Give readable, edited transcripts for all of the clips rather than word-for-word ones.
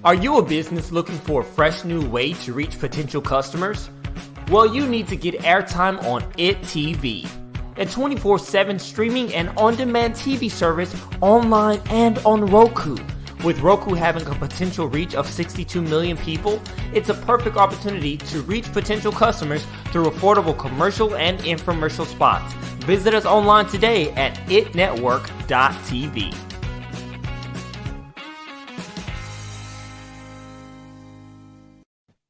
Are you a business looking for a fresh new way to reach potential customers? Well, you need to get airtime on IT TV, a 24/7 streaming and on-demand TV service online and on Roku. With Roku having a potential reach of 62 million people, it's a perfect opportunity to reach potential customers through affordable commercial and infomercial spots. Visit us online today at itnetwork.tv.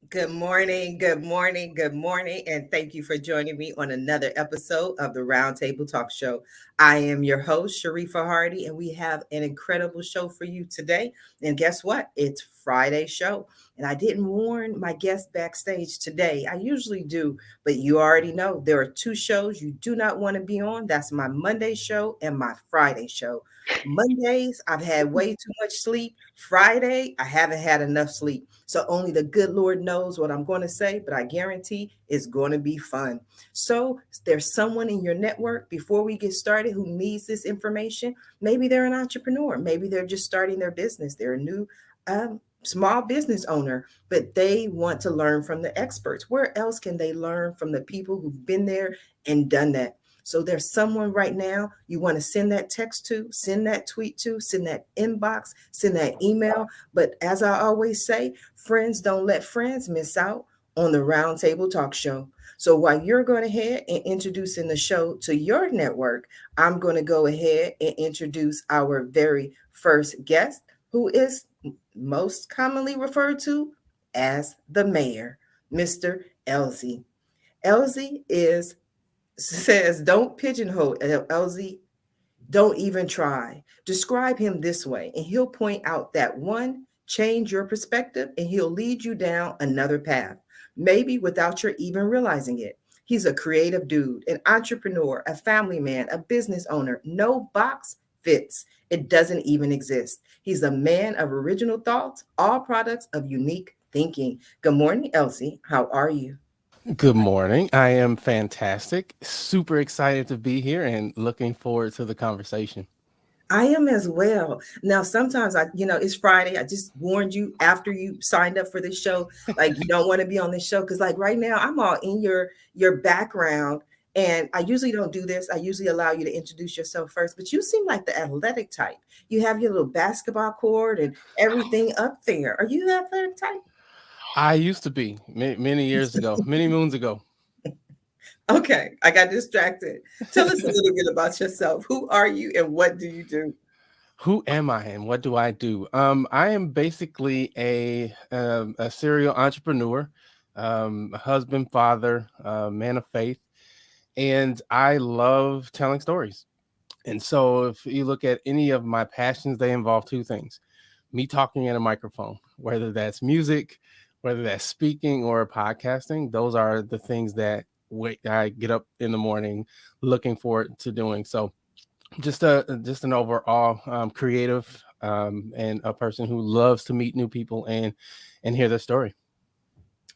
Good morning, good morning, good morning, and thank you for joining me on another episode of the Roundtable Talk Show. I am your host, Sharifa Hardy, and we have an incredible show for you today. And guess what? It's Friday show. And I didn't warn my guest backstage today. I usually do, but you already know there are two shows you do not want to be on. That's my Monday show and my Friday show. Mondays, I've had way too much sleep. Friday, I haven't had enough sleep. So only the good Lord knows what I'm going to say, but I guarantee it's going to be fun. So there's someone in your network before we get started who needs this information. Maybe they're an entrepreneur. Maybe they're just starting their business. They're a new small business owner, but they want to learn from the experts. Where else can they learn from the people who've been there and done that? So there's someone right now you want to send that text to, send that tweet to, send that inbox, send that email. But as I always say, friends don't let friends miss out on the Roundtable Talk Show. So while you're going ahead and introducing the show to your network, I'm going to go ahead and introduce our very first guest, who is most commonly referred to as the mayor, Mr. Elzie. Elzie says, don't pigeonhole Elzie. Don't even try. Describe him this way, and he'll point out that one, change your perspective, and he'll lead you down another path, maybe without your even realizing it. He's a creative dude, an entrepreneur, a family man, a business owner. No box fits. It doesn't even exist. He's a man of original thoughts, all products of unique thinking. Good morning, Elzie. How are you? Good morning. I am fantastic. Super excited to be here and looking forward to the conversation. I am as well. Now, sometimes it's Friday. I just warned you after you signed up for this show, like you don't want to be on this show. Cause like right now I'm all in your background, and I usually don't do this. I usually allow you to introduce yourself first, but you seem like the athletic type. You have your little basketball court and everything up there. Are you the athletic type? I used to be many years ago, many moons ago. Okay, I got distracted. Tell us a little bit about yourself. Who are you and what do you do? Who am I and what do I do? I am basically a serial entrepreneur, a husband, father, man of faith, and I love telling stories. And so if you look at any of my passions, they involve two things: me talking in a microphone, whether that's music, whether that's speaking or podcasting. Those are the things that I get up in the morning looking forward to doing. So just an overall creative and a person who loves to meet new people and hear their story.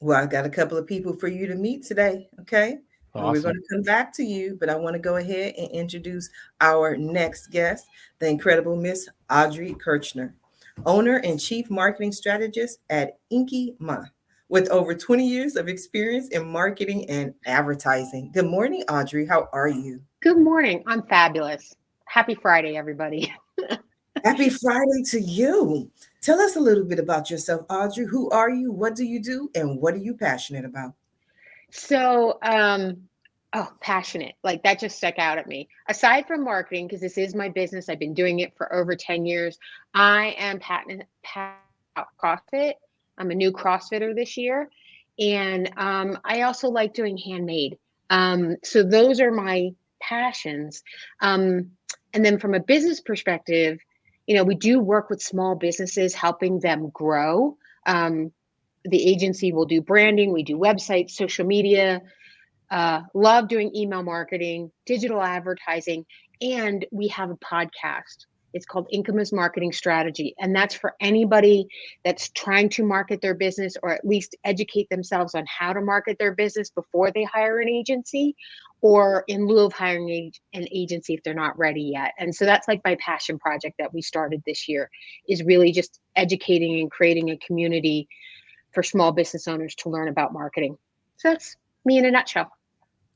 Well, I got a couple of people for you to meet today. Okay. Awesome. We're going to come back to you, but I want to go ahead and introduce our next guest, the incredible Miss Audrey Kirchner, owner and chief marketing strategist at Inky Ma, with over 20 years of experience in marketing and advertising. Good morning, Audrey. How are you? Good morning. I'm fabulous. Happy Friday, everybody. Happy Friday to you. Tell us a little bit about yourself, Audrey. Who are you? What do you do? And what are you passionate about? So, passionate. Like that just stuck out at me. Aside from marketing, because this is my business, I've been doing it for over 10 years. I am passionate about CrossFit. I'm a new CrossFitter this year. And I also like doing handmade. So those are my passions. And then from a business perspective, we do work with small businesses, helping them grow. The agency will do branding. We do websites, social media, love doing email marketing, digital advertising, and we have a podcast. It's called Income's Marketing Strategy. And that's for anybody that's trying to market their business or at least educate themselves on how to market their business before they hire an agency, or in lieu of hiring an agency if they're not ready yet. And so that's like my passion project that we started this year, is really just educating and creating a community for small business owners to learn about marketing. So that's me in a nutshell.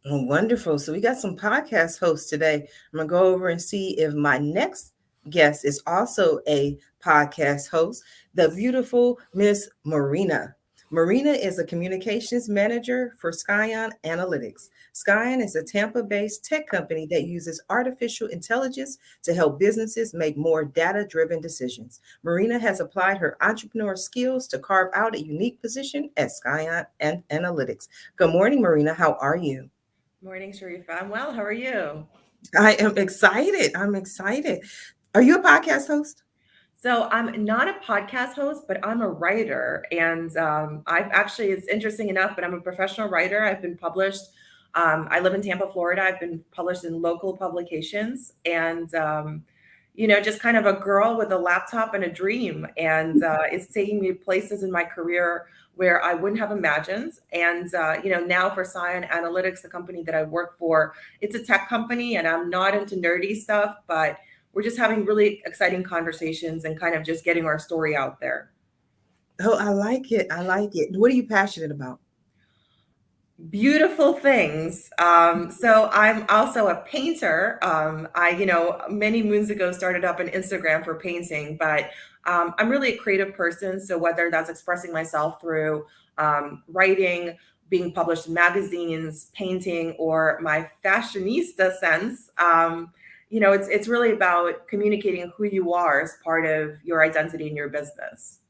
Oh, wonderful. So we got some podcast hosts today. I'm going to go over and see if my next guest is also a podcast host, the beautiful Miss Marina. Marina is a communications manager for Scion Analytics. Scion is a Tampa-based tech company that uses artificial intelligence to help businesses make more data-driven decisions. Marina has applied her entrepreneur skills to carve out a unique position at Scion Analytics. Good morning, Marina. How are you? Morning, Sharifa. I'm well. How are you? I am excited. I'm excited. Are you a podcast host? So I'm not a podcast host, but I'm a writer. And I've actually, it's interesting enough, but I'm a professional writer. I've been published. I live in Tampa, Florida. I've been published in local publications and, just kind of a girl with a laptop and a dream. And it's taking me places in my career where I wouldn't have imagined. And, now for Scion Analytics, the company that I work for, it's a tech company and I'm not into nerdy stuff, but we're just having really exciting conversations and kind of just getting our story out there. Oh, I like it. I like it. What are you passionate about? Beautiful things. So I'm also a painter. Many moons ago started up an Instagram for painting, but I'm really a creative person. So whether that's expressing myself through writing, being published in magazines, painting, or my fashionista sense, it's really about communicating who you are as part of your identity in your business.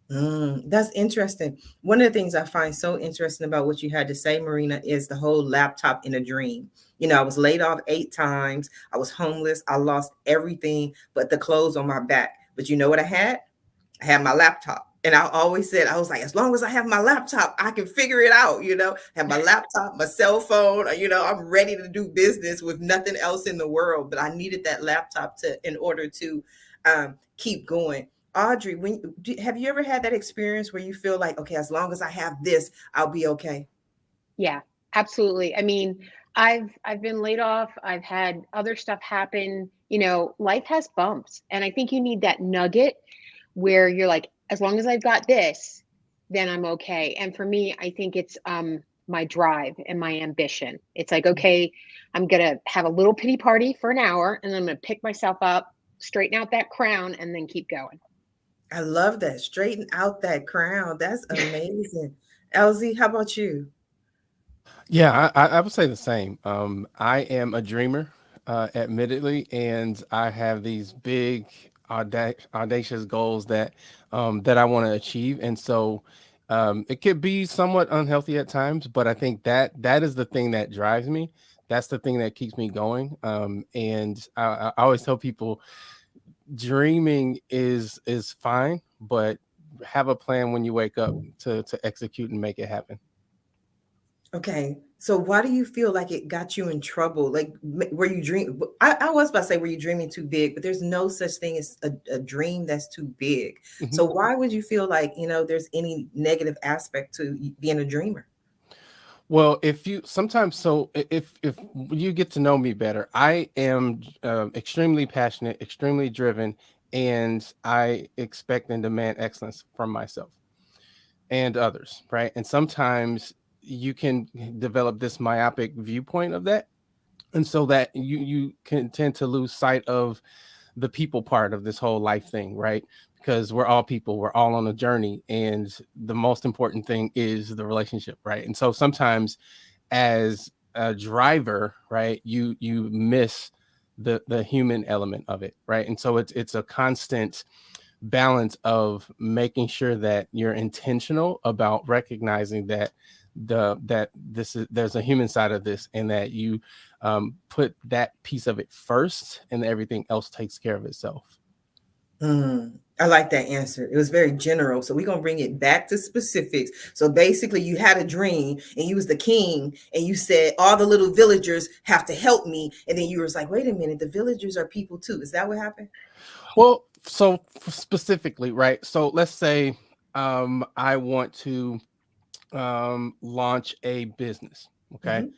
That's interesting. One of the things I find so interesting about what you had to say, Marina, is the whole laptop in a dream. I was laid off 8 times. I was homeless. I lost everything but the clothes on my back. But you know what I had? I had my laptop. And I always said, I was like, as long as I have my laptop, I can figure it out, have my laptop, my cell phone, I'm ready to do business with nothing else in the world. But I needed that laptop in order to keep going. Audrey, have you ever had that experience where you feel like, okay, as long as I have this, I'll be okay? Yeah, absolutely. I mean, I've been laid off. I've had other stuff happen. Life has bumps, and I think you need that nugget where you're like, as long as I've got this, then I'm okay. And for me, I think it's my drive and my ambition. It's like, okay, I'm gonna have a little pity party for an hour, and then I'm gonna pick myself up, straighten out that crown, and then keep going. I love that. Straighten out that crown. That's amazing. Elzie, how about you? Yeah, I would say the same. I am a dreamer, admittedly, and I have these big, audacious goals that I want to achieve, and so it could be somewhat unhealthy at times, but I think that is the thing that drives me. That's the thing that keeps me going. And I always tell people, dreaming is fine, but have a plan when you wake up to execute and make it happen. Okay. So why do you feel like it got you in trouble? Like, were you dream? I was about to say, were you dreaming too big? But there's no such thing as a dream that's too big. Mhm. So why would you feel like, there's any negative aspect to being a dreamer? Well, if you you get to know me better, I am extremely passionate, extremely driven, and I expect and demand excellence from myself and others, right? And sometimes you can develop this myopic viewpoint of that, and so that you can tend to lose sight of the people part of this whole life thing, right? Because we're all people, we're all on a journey, and the most important thing is the relationship, right? And so sometimes as a driver, right, you miss the human element of it, right? And so it's a constant balance of making sure that you're intentional about recognizing that there's a human side of this, and that you put that piece of it first, and everything else takes care of itself. I like that answer. It was very general. So we're going to bring it back to specifics. So basically, you had a dream and you was the king, and you said, all the little villagers have to help me. And then you was like, wait a minute, the villagers are people too. Is that what happened? Well, so specifically, right? So let's say I want to launch a business, okay? Mhm.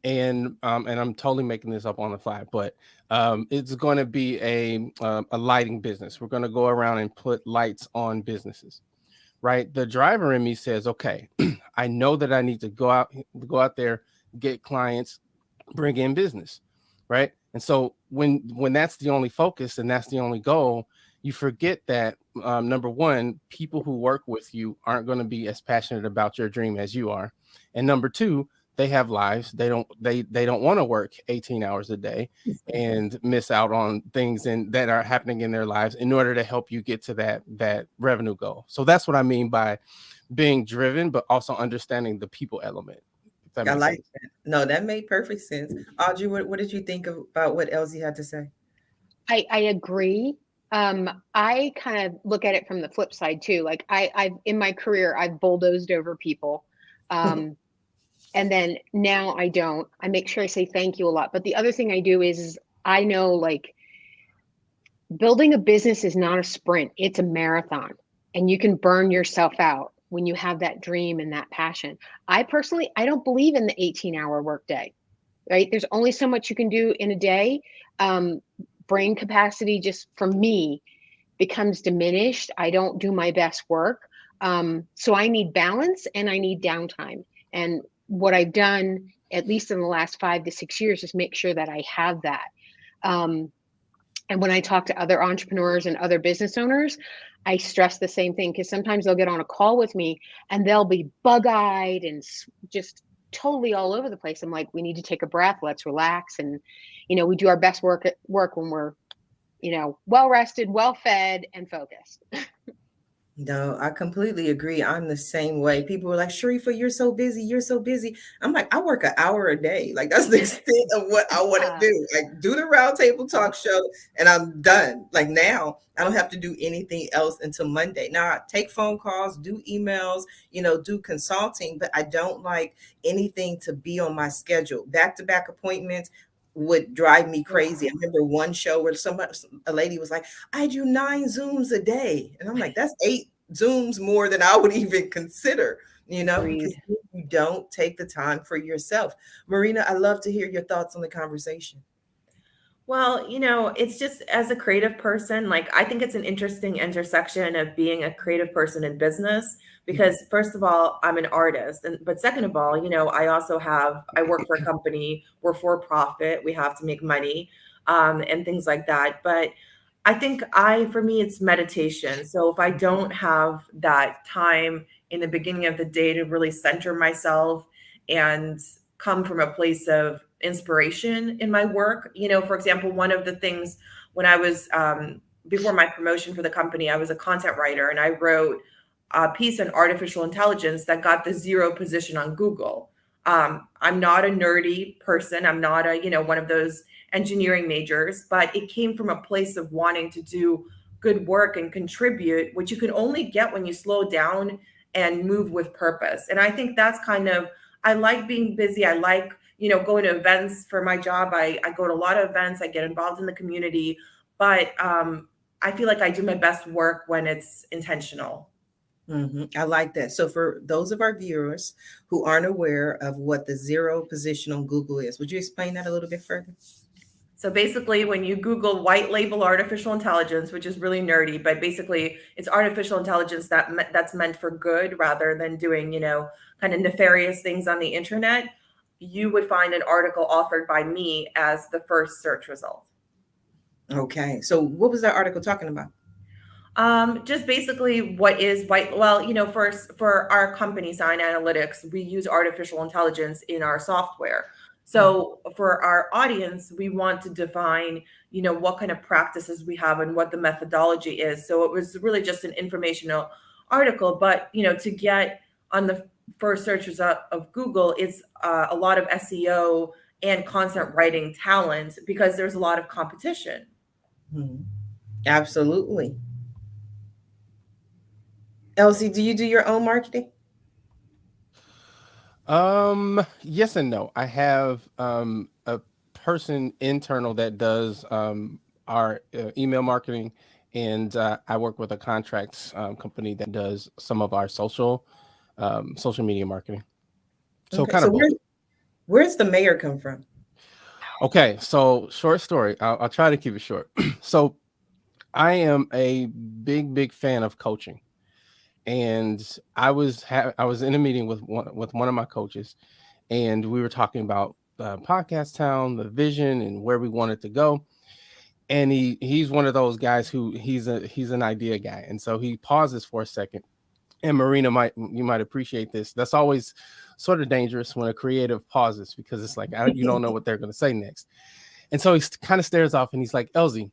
and I'm totally making this up on the fly, but it's going to be a lighting business. We're going to go around and put lights on businesses, right? The driver in me says, okay, I know that I need to go out there, get clients, bring in business, right? And so when that's the only focus and that's the only goal, you forget that number one, people who work with you aren't going to be as passionate about your dream as you are, and number two, they have lives. They don't want to work 18 hours a day and miss out on things that are happening in their lives in order to help you get to that revenue goal. So that's what I mean by being driven, but also understanding the people element. If that I makes like sense. that. No, that made perfect sense. Audrey, what did you think about what Elzie had to say? I agree. I kind of look at it from the flip side too. Like I've in my career, I've bulldozed over people. And then now I don't. I make sure I say thank you a lot. But the other thing I do is I know, like, building a business is not a sprint, it's a marathon. And you can burn yourself out when you have that dream and that passion. I personally, I don't believe in the 18-hour workday, right? There's only so much you can do in a day. Brain capacity, just for me, becomes diminished. I don't do my best work. So I need balance and I need downtime. And what I've done, at least in the last 5 to 6 years, is make sure that I have that. And when I talk to other entrepreneurs and other business owners, I stress the same thing, because sometimes they'll get on a call with me and they'll be bug-eyed and just totally all over the place. I'm like, we need to take a breath. Let's relax. And, we do our best work when we're, well rested, well fed, and focused. No, I completely agree. I'm the same way. People were like, Sharifa, you're so busy. You're so busy. I'm like, I work an hour a day. Like, that's the extent of what I want to do. Like, do the round table talk show and I'm done. Like, now I don't have to do anything else until Monday. Now I take phone calls, do emails, do consulting, but I don't like anything to be on my schedule. Back-to-back appointments would drive me crazy. I remember one show where a lady was like, I do 9 Zooms a day. And I'm like, that's 8 Zooms more than I would even consider, because you don't take the time for yourself. Marina, I love to hear your thoughts on the conversation. Well, it's just, as a creative person, like, I think it's an interesting intersection of being a creative person in business, because first of all, I'm an artist. But second of all, I work for a company, we're for profit, we have to make money, and things like that. But I think for me, it's meditation. So if I don't have that time in the beginning of the day to really center myself and come from a place of inspiration in my work. For example, one of the things when I was, before my promotion for the company, I was a content writer, and I wrote a piece on artificial intelligence that got the 0 position on Google. I'm not a nerdy person. I'm not one of those engineering majors, but it came from a place of wanting to do good work and contribute, which you can only get when you slow down and move with purpose. And I think that's I like being busy. I like, going to events for my job. I go to a lot of events. I get involved in the community, but I feel like I do my best work when it's intentional. I like that. So for those of our viewers who aren't aware of what the 0 position on Google is, would you explain that a little bit further? So basically, when you Google white label artificial intelligence, which is really nerdy, but basically it's artificial intelligence that's meant for good rather than doing, kind of nefarious things on the internet, you would find an article authored by me as the first search result. Okay. So what was that article talking about? Just basically what is white. Well, for our company, Scion Analytics, we use artificial intelligence in our software. So for our audience, we want to define, what kind of practices we have and what the methodology is. So it was really just an informational article, but, to get on the first search result of Google, it's a lot of SEO and content writing talent, because there's a lot of competition. Absolutely. Elzie, do you do your own marketing? Yes and no. I have a person internal that does our email marketing, and I work with a contracts company that does some of our social media marketing. So Okay, kind of both. Where's the mayor come from? Okay, so short story. I'll try to keep it short. So I am a big fan of coaching, and I was in a meeting with one of my coaches, and we were talking about Podcast Town, the vision, and where we wanted to go. And he's one of those guys who he's an idea guy, and so he pauses for a second. And Marina, you might appreciate this. That's always sort of dangerous when a creative pauses, because it's like you don't know what they're going to say next. And so he kind of stares off and he's like, Elzie,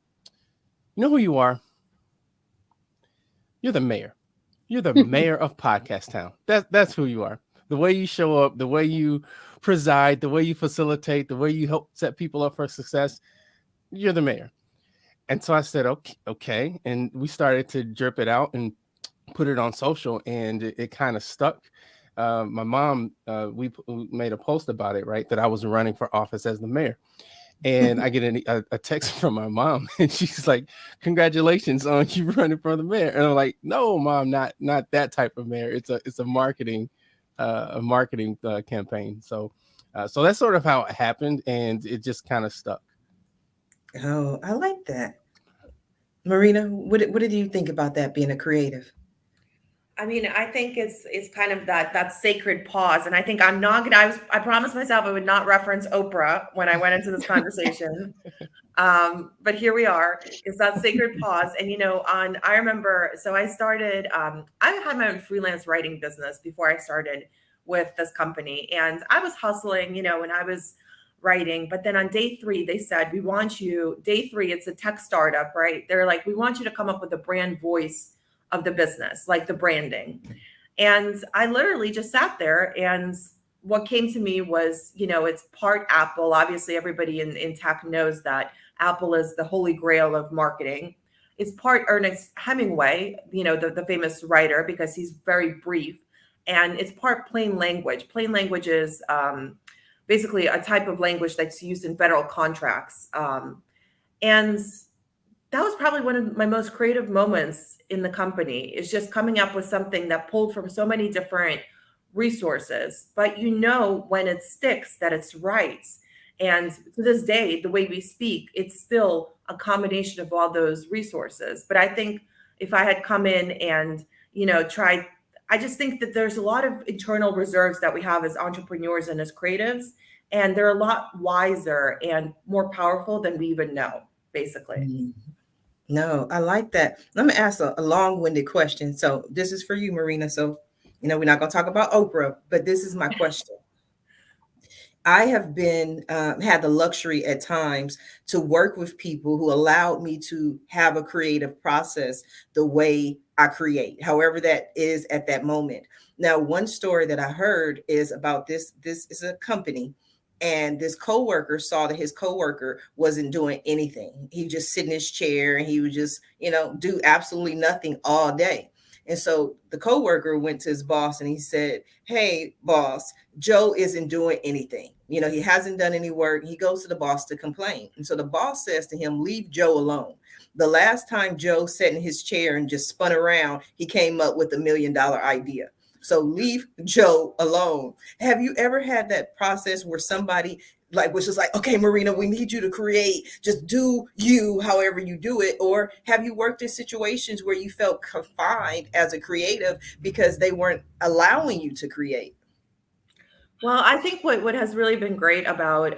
you know who you are? You're the mayor. You're the mayor of Podcast Town. That's who you are. The way you show up, the way you preside, the way you facilitate, the way you help set people up for success, you're the mayor. And so I said, okay. And we started to drip it out and put it on social, and it kind of stuck. My mom, we made a post about it, right? That I was running for office as the mayor. And I get a text from my mom, and she's like, "Congratulations on you running for the mayor." And I'm like, "No, Mom, not that type of mayor. It's a marketing campaign." So that's sort of how it happened, and it just kind of stuck. Oh, I like that. Marina, what did you think about that, being a creative? I mean, I think it's kind of that sacred pause. And I think I promised myself I would not reference Oprah when I went into this conversation. But here we are. It's that sacred pause. And, I remember, so I started, I had my own freelance writing business before I started with this company. And I was hustling, when I was writing. But then on day 3, they said, day 3, it's a tech startup, right? They're like, we want you to come up with a brand voice of the business, like the branding. And I literally just sat there, and what came to me was, it's part Apple. Obviously, everybody in tech knows that Apple is the holy grail of marketing. It's part Ernest Hemingway, the famous writer, because he's very brief. And it's part plain language. Plain language is basically a type of language that's used in federal contracts. And that was probably one of my most creative moments in the company, is just coming up with something that pulled from so many different resources. But when it sticks, that it's right. And to this day, the way we speak, it's still a combination of all those resources. But I think if I had come in and, tried, I just think that there's a lot of internal reserves that we have as entrepreneurs and as creatives, and they're a lot wiser and more powerful than we even know, basically. Mm-hmm. No, I like that. Let me ask a long-winded question. So this is for you, Marina. So, we're not going to talk about Oprah, but this is my question. I have been had the luxury at times to work with people who allowed me to have a creative process the way I create, however that is at that moment. Now, one story that I heard is about this is a company. And this coworker saw that his coworker wasn't doing anything. He would just sit in his chair and he would just, do absolutely nothing all day. And so the coworker went to his boss and he said, "Hey, boss, Joe isn't doing anything. He hasn't done any work." He goes to the boss to complain. And so the boss says to him, "Leave Joe alone. The last time Joe sat in his chair and just spun around, he came up with $1 million idea. So leave Joe alone." Have you ever had that process where somebody was just like, "Okay, Marina, we need you to create, just do you however you do it"? Or have you worked in situations where you felt confined as a creative because they weren't allowing you to create? Well, I think what has really been great about,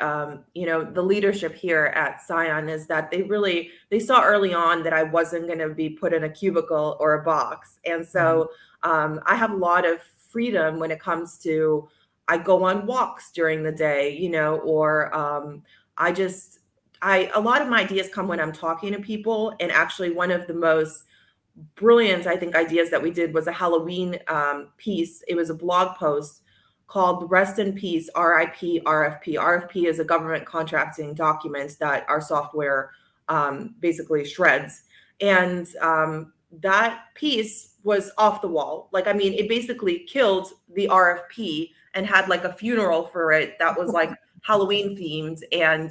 the leadership here at Scion is that they saw early on that I wasn't going to be put in a cubicle or a box. And so I have a lot of freedom when it comes to, I go on walks during the day, or a lot of my ideas come when I'm talking to people. And actually one of the most brilliant, I think, ideas that we did was a Halloween piece. It was a blog post called "Rest in Peace, RIP, RFP." RFP is a government contracting document that our software basically shreds. And that piece was off the wall. It basically killed the RFP and had a funeral for it that was Halloween themed. And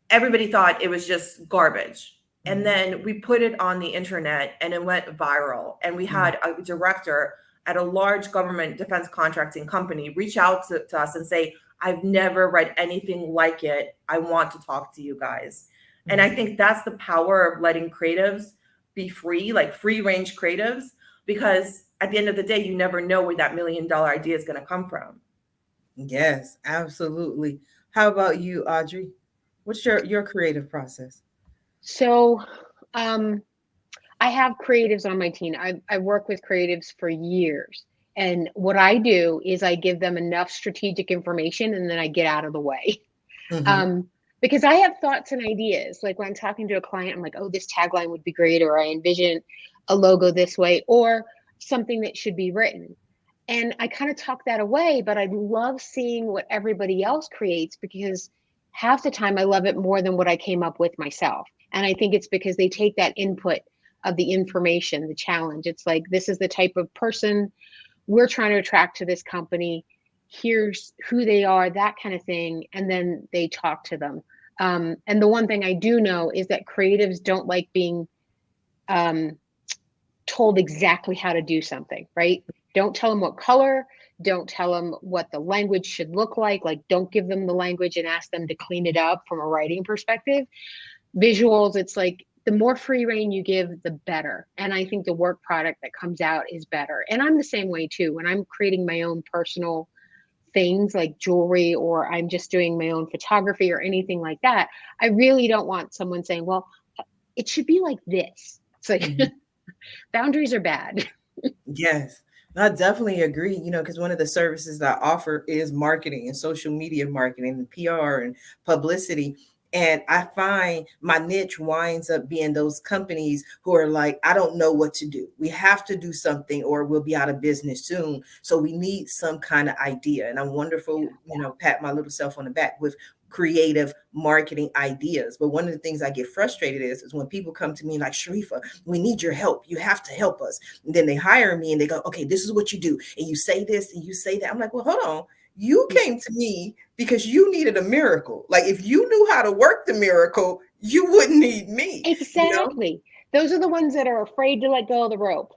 everybody thought it was just garbage. And then we put it on the internet and it went viral. And we had a director at a large government defense contracting company reach out to us and say, I've never read anything like it. I want to talk to you guys. And I think that's the power of letting creatives be free, like free range creatives, because at the end of the day, you never know where that $1 million idea is going to come from. Yes, absolutely. How about you, Audrey? What's your creative process? So, I have creatives on my team. I work with creatives for years. And what I do is I give them enough strategic information and then I get out of the way. Because I have thoughts and ideas. Like when I'm talking to a client, I'm like, oh, this tagline would be great, or I envision a logo this way, or something that should be written. And I kind of talk that away, but I love seeing what everybody else creates because half the time I love it more than what I came up with myself. And I think it's because they take that input of the information, the challenge. It's like, this is the type of person we're trying to attract to this company. Here's who they are, that kind of thing. And then they talk to them. And the one thing I do know is that creatives don't like being told exactly how to do something, right? Don't tell them what color, don't tell them what the language should look like. Like, don't give them the language and ask them to clean it up from a writing perspective. Visuals, it's like the more free reign you give, the better. And I think the work product that comes out is better. And I'm the same way too. When I'm creating my own personal things like jewelry, or I'm just doing my own photography or anything like that, I really don't want someone saying, well, it should be like this. It's like boundaries are bad. Yes, I definitely agree, because one of the services that I offer is marketing and social media marketing and PR and publicity. And I find my niche winds up being those companies who are like, I don't know what to do. We have to do something or we'll be out of business soon. So we need some kind of idea. And I'm wonderful, pat my little self on the back with creative marketing ideas. But one of the things I get frustrated is when people come to me like, Sharifa, we need your help. You have to help us. And then they hire me and they go, okay, this is what you do. And you say this and you say that. I'm like, well, hold on. You came to me because you needed a miracle. Like if you knew how to work the miracle, you wouldn't need me. Exactly. Those are the ones that are afraid to let go of the rope.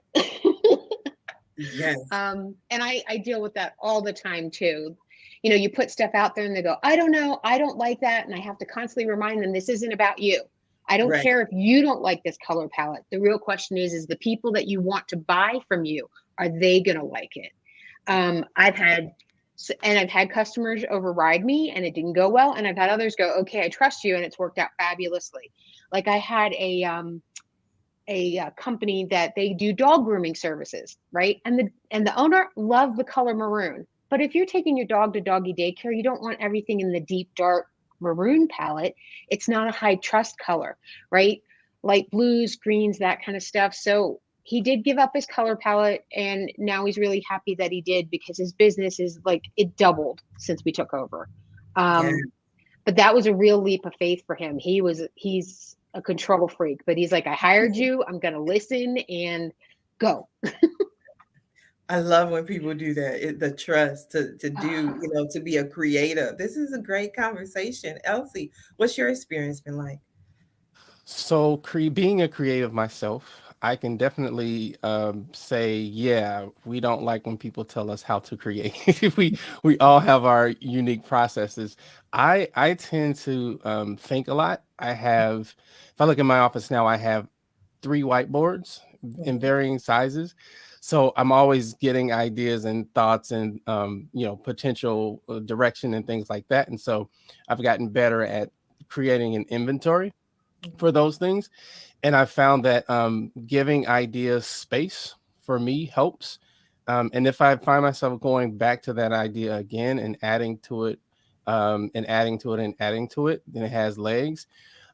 Yes. And I deal with that all the time too. You put stuff out there and they go, I don't know, I don't like that. And I have to constantly remind them, this isn't about you. I don't care if you don't like this color palette. The real question is the people that you want to buy from you, are they going to like it? I've had customers override me and it didn't go well. And I've had others go, okay, I trust you. And it's worked out fabulously. Like I had a company that they do dog grooming services, right? And the owner loved the color maroon. But if you're taking your dog to doggy daycare, you don't want everything in the deep, dark maroon palette. It's not a high trust color, right? Light blues, greens, that kind of stuff. So he did give up his color palette, and now he's really happy that he did because his business is like, it doubled since we took over. But that was a real leap of faith for him. He's a control freak, but he's like, I hired you, I'm going to listen and go. I love when people do that. The trust to do, to be a creative. This is a great conversation. Elzie, what's your experience been like? So being a creative myself, I can definitely say, yeah, we don't like when people tell us how to create. we all have our unique processes. I tend to think a lot. If I look at my office now, I have 3 whiteboards in varying sizes. So I'm always getting ideas and thoughts and potential direction and things like that. And so I've gotten better at creating an inventory for those things. And I found that giving ideas space for me helps. And if I find myself going back to that idea again and adding to it, and adding to it and adding to it, then it has legs.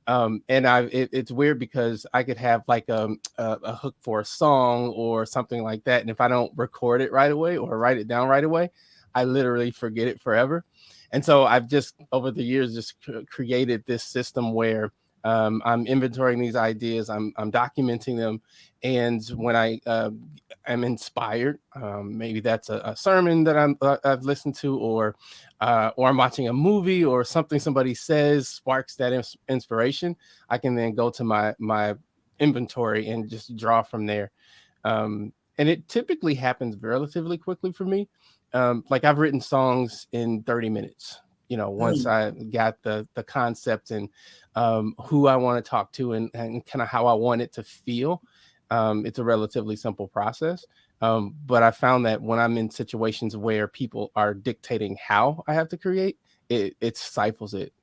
And it's weird because I could have like a hook for a song or something like that. And if I don't record it right away or write it down right away, I literally forget it forever. And so I've just over the years just created this system where I'm inventorying these ideas, I'm documenting them, and when I am inspired, maybe that's a sermon that I've listened to, or I'm watching a movie, or something somebody says sparks that inspiration. I can then go to my inventory and just draw from there. And it typically happens relatively quickly for me. like I've written songs in 30 minutes, once Mm. I got the concept and who I want to talk to and kind of how I want it to feel. It's a relatively simple process. But I found that when I'm in situations where people are dictating how I have to create, it stifles it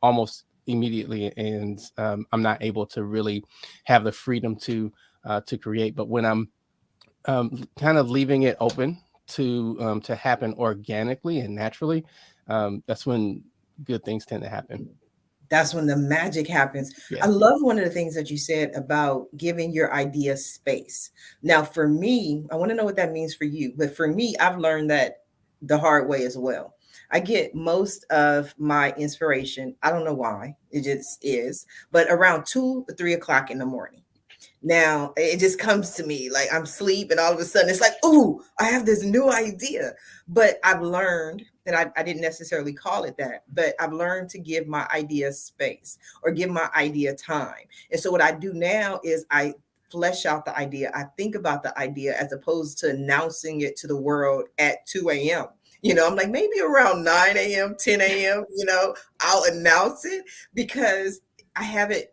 almost immediately, and I'm not able to really have the freedom to create. But when I'm kind of leaving it open to happen organically and naturally, that's when good things tend to happen. That's when the magic happens. I Yeah. love one of the things that you said about giving your idea space. Now, for me, I want to know what that means for you. But for me, I've learned that the hard way as well. I get most of my inspiration. I don't know why, it just is, but around 2 or 3 o'clock in the morning. Now it just comes to me like I'm asleep, and all of a sudden it's like, oh, I have this new idea. But I've learned, and I didn't necessarily call it that, but I've learned to give my idea space or give my idea time. And so what I do now is I flesh out the idea. I think about the idea as opposed to announcing it to the world at 2 a.m. I'm like, maybe around 9 a.m., 10 a.m., I'll announce it because I haven't,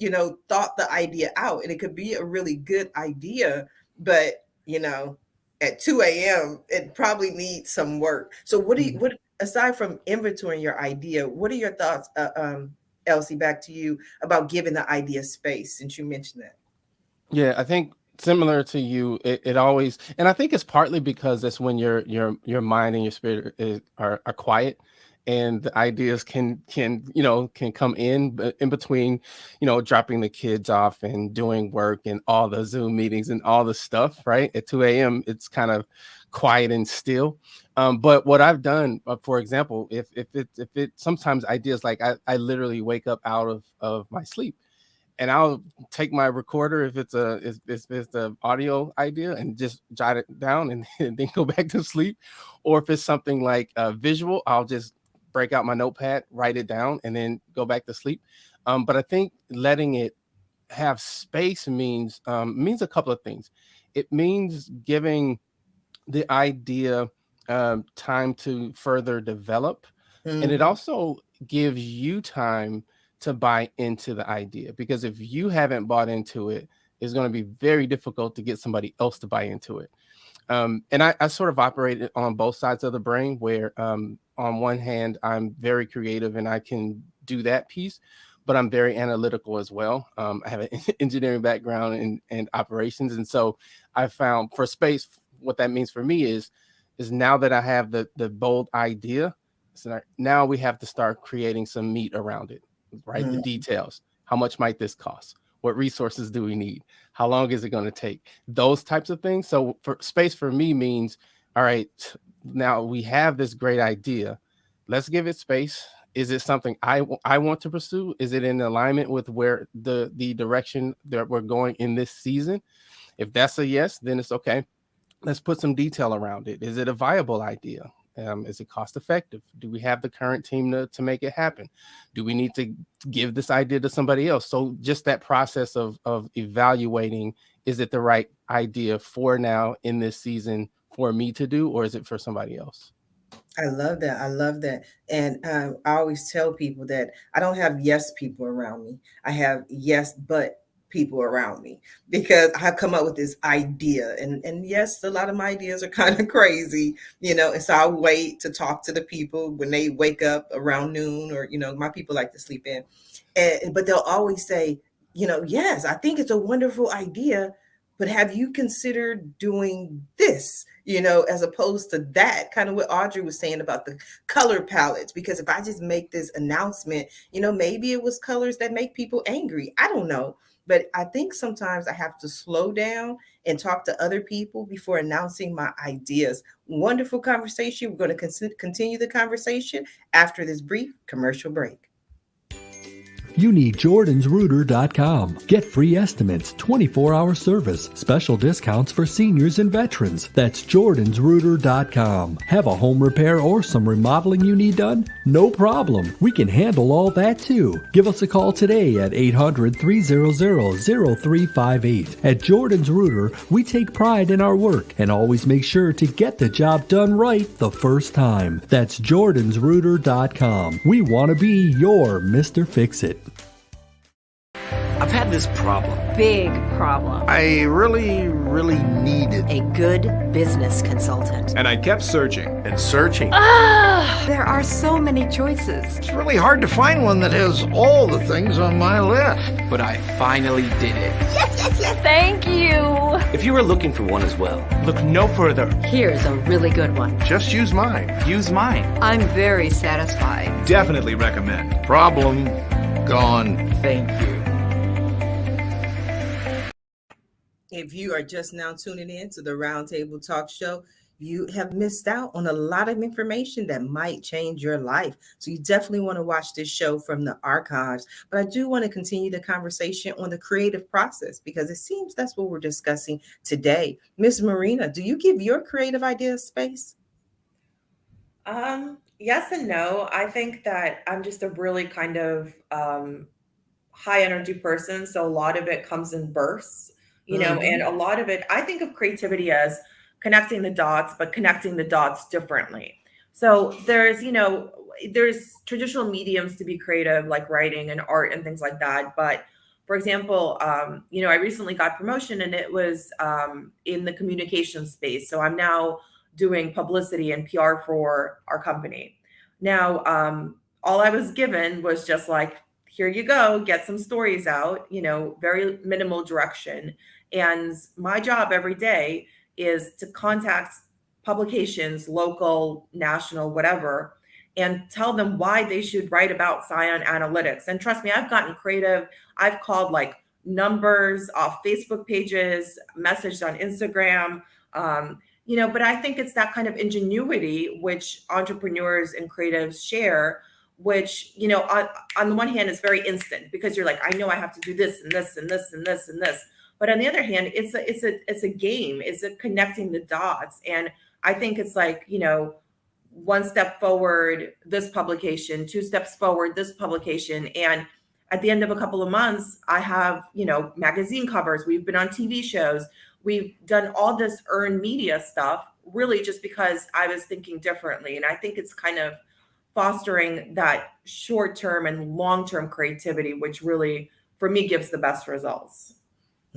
thought the idea out. And it could be a really good idea, but, at 2 a.m., it probably needs some work. So Mhm. what, aside from inventorying your idea, what are your thoughts, Elsie, back to you about giving the idea space since you mentioned that? Yeah, I think similar to you, it always, and I think it's partly because that's when your mind and your spirit are quiet, and the ideas can come in in between, dropping the kids off and doing work and all the Zoom meetings and all the stuff. Right at 2 a.m., it's kind of quiet and still. But what I've done, for example, if it sometimes ideas like I literally wake up out of my sleep, and I'll take my recorder if it's the audio idea and just jot it down and, and then go back to sleep. Or if it's something like visual, I'll just break out my notepad, write it down, and then go back to sleep. But I think letting it have space means a couple of things. It means giving the idea time to further develop, and it Mhm. also gives you time to buy into the idea, because if you haven't bought into it, it's going to be very difficult to get somebody else to buy into it. And I sort of operate on both sides of the brain, where on one hand I'm very creative and I can do that piece, but I'm very analytical as well. I have an engineering background and operations, and so I found for space, what that means for me is now that I have the bold idea, so now we have to start creating some meat around it, right? The Mhm. details. How much might this cost? What resources do we need? How long is it going to take? Those types of things. So for space for me means, all right, now we have this great idea. Let's give it space. Is it something I want to pursue? Is it in alignment with where the direction that we're going in this season? If that's a yes, then it's okay. Let's put some detail around it. Is it a viable idea? Is it cost effective? Do we have the current team to make it happen? Do we need to give this idea to somebody else? So just that process of evaluating, is it the right idea for now in this season for me to do, or is it for somebody else? I love that. I love that. And I always tell people that I don't have yes people around me. I have yes, but people around me because I have come up with this idea. And yes, a lot of my ideas are kind of crazy, and so I wait to talk to the people when they wake up around noon or, my people like to sleep in. But they'll always say, yes, I think it's a wonderful idea, but have you considered doing this, as opposed to that, kind of what Audrey was saying about the color palettes? Because if I just make this announcement, maybe it was colors that make people angry. I don't know. But I think sometimes I have to slow down and talk to other people before announcing my ideas. Wonderful conversation. We're going to continue the conversation after this brief commercial break. You need jordansrooter.com. Get free estimates, 24-hour service, special discounts for seniors and veterans. That's jordansrooter.com. Have a home repair or some remodeling you need done? No problem. We can handle all that too. Give us a call today at 800-300-0358. At Jordan's Rooter, we take pride in our work and always make sure to get the job done right the first time. That's jordansrooter.com. We want to be your Mr. Fix-It. I've had this problem. Big problem. I really needed A good business consultant. And I kept searching. and searching. There are so many choices. It's really hard to find one that has all the things on my list. But I finally did it. Yes. Thank you. If you are looking for one as well, look no further. Here's a really good one. Just use mine. Use mine. I'm very satisfied. Definitely recommend. Problem gone. Thank you. If you are just now tuning in to the Roundtable Talk Show, you have missed out on a lot of information that might change your life. So you definitely want to watch this show from the archives. But I do want to continue the conversation on the creative process because it seems that's what we're discussing today. Miss Marina, do you give your creative ideas space? Yes and no. I think that I'm just a really kind of high energy person. So a lot of it comes in bursts, and a lot of it, I think of creativity as connecting the dots, but connecting the dots differently. So there's traditional mediums to be creative, like writing and art and things like that. But for example, I recently got promotion and it was in the communication space. So I'm now doing publicity and PR for our company. Now, all I was given was just like, here you go, get some stories out, very minimal direction. And my job every day is to contact publications, local, national, whatever, and tell them why they should write about Scion Analytics. And trust me, I've gotten creative. I've called like numbers off Facebook pages, messaged on Instagram, but I think it's that kind of ingenuity which entrepreneurs and creatives share, which, on the one hand is very instant because you're like, I know I have to do this and this and this and this and this. But on the other hand, it's a game. It's a connecting the dots. And I think it's like, one step forward, this publication, 2 steps forward, this publication. And at the end of a couple of months, I have, magazine covers. We've been on TV shows. We've done all this earned media stuff, really just because I was thinking differently. And I think it's kind of fostering that short-term and long-term creativity, which really, for me, gives the best results.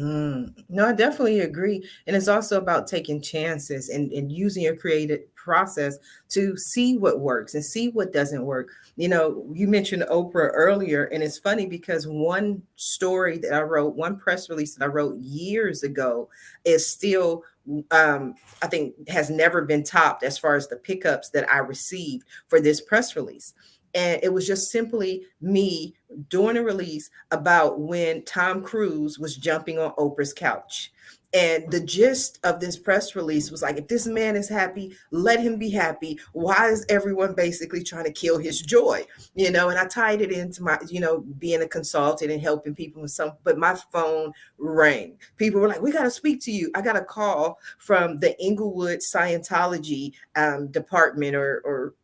No, I definitely agree. And it's also about taking chances and using your creative process to see what works and see what doesn't work. You mentioned Oprah earlier, and it's funny because one story that I wrote, one press release that I wrote years ago is still, I think, has never been topped as far as the pickups that I received for this press release. And it was just simply me doing a release about when Tom Cruise was jumping on Oprah's couch. And the gist of this press release was like, if this man is happy, let him be happy. Why is everyone basically trying to kill his joy? And I tied it into my, being a consultant and helping people with but my phone rang. People were like, we got to speak to you. I got a call from the Inglewood Scientology department or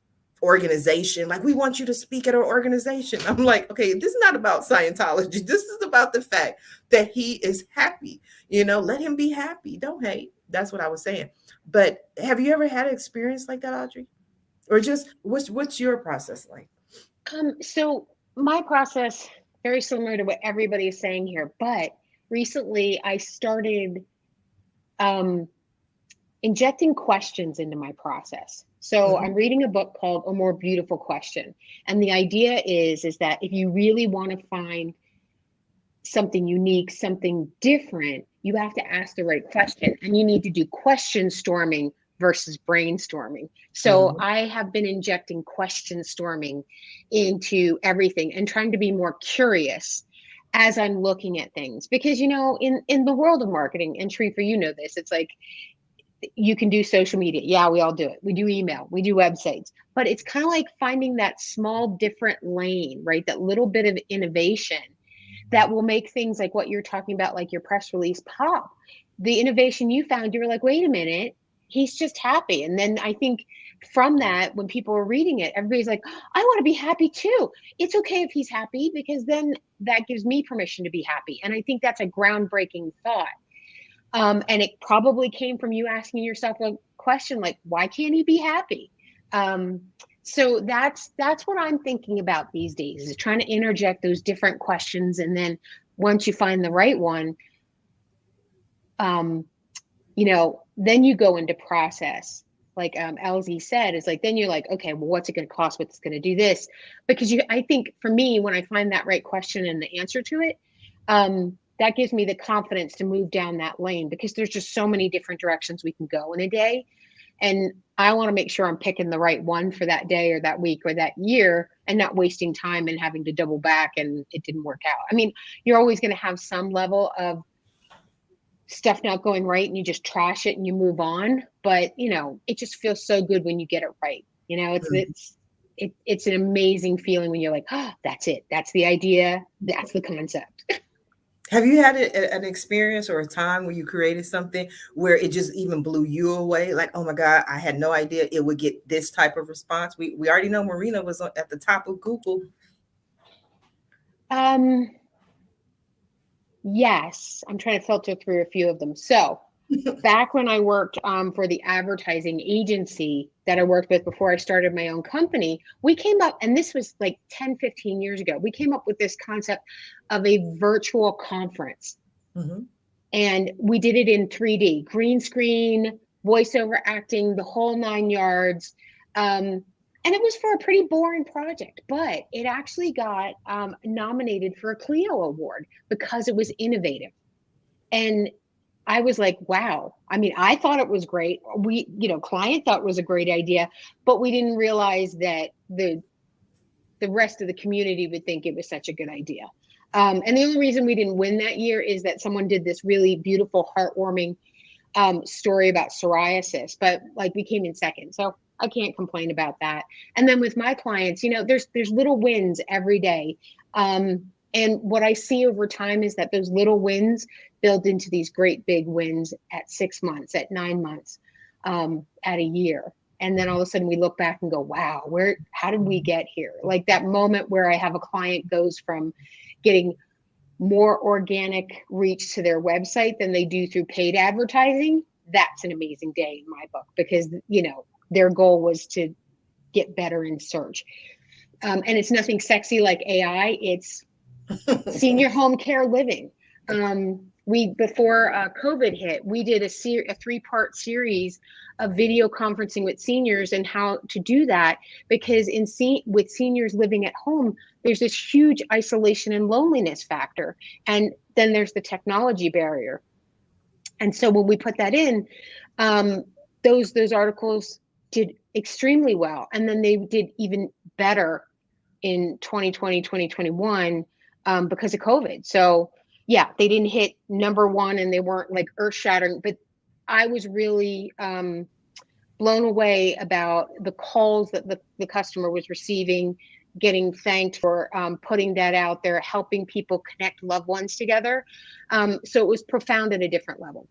organization, like, we want you to speak at our organization. I'm like, okay, this is not about Scientology. This is about the fact that he is happy. Let him be happy. Don't hate. That's what I was saying. But have you ever had an experience like that, Audrey? Or just what's your process like? So my process, very similar to what everybody is saying here, but recently I started injecting questions into my process. So I'm reading a book called A More Beautiful Question. And the idea is that if you really want to find something unique, something different, you have to ask the right question. And you need to do question storming versus brainstorming. So I have been injecting question storming into everything and trying to be more curious as I'm looking at things. Because, in the world of marketing, and Sharifa, this, it's like, You can do social media. Yeah, we all do it. We do email, we do websites, but it's kind of like finding that small different lane, right? That little bit of innovation that will make things like what you're talking about, like your press release, pop. The innovation you found, you were like, wait a minute, he's just happy. And then I think from that, when people are reading it, everybody's like, I want to be happy too. It's okay if he's happy, because then that gives me permission to be happy. And I think that's a groundbreaking thought. And it probably came from you asking yourself a question like, why can't he be happy? So that's what I'm thinking about these days, is trying to interject those different questions. And then once you find the right one, then you go into process. Like Elzie said, is like, then you're like, okay, well, what's it going to cost? What's going to do this? Because I think for me, when I find that right question and the answer to it, that gives me the confidence to move down that lane, because there's just so many different directions we can go in a day. And I want to make sure I'm picking the right one for that day or that week or that year, and not wasting time and having to double back and it didn't work out. I mean, you're always going to have some level of stuff not going right and you just trash it and you move on. But, it just feels so good when you get it right. It's an amazing feeling when you're like, oh, that's it. That's the idea. That's the concept. Have you had an experience or a time where you created something where it just even blew you away? Like, oh my God, I had no idea it would get this type of response. We already know Marina was at the top of Google. Yes, I'm trying to filter through a few of them. So back when I worked for the advertising agency that I worked with before I started my own company, we came up, and this was like 10, 15 years ago, we came up with this concept of a virtual conference. Mm-hmm. And we did it in 3D, green screen, voiceover acting, the whole 9 yards. And it was for a pretty boring project, but it actually got nominated for a Clio Award because it was innovative. And I was like, wow. I mean, I thought it was great. Client thought it was a great idea, but we didn't realize that the rest of the community would think it was such a good idea. And the only reason we didn't win that year is that someone did this really beautiful, heartwarming story about psoriasis, but like we came in second. So I can't complain about that. And then with my clients, there's little wins every day. And what I see over time is that those little wins build into these great big wins at 6 months, at 9 months, at a year. And then all of a sudden we look back and go, wow, how did we get here? Like that moment where I have a client goes from getting more organic reach to their website than they do through paid advertising. That's an amazing day in my book, because, their goal was to get better in search. And it's nothing sexy like AI. It's senior home care living. Before COVID hit, we did a 3-part series of video conferencing with seniors and how to do that, because with seniors living at home, there's this huge isolation and loneliness factor. And then there's the technology barrier. And so when we put that in, those articles did extremely well. And then they did even better in 2020, 2021 because of COVID. So yeah, they didn't hit number one and they weren't like earth shattering, but I was really blown away about the calls that the customer was receiving, getting thanked for putting that out there, helping people connect loved ones together. So it was profound at a different level.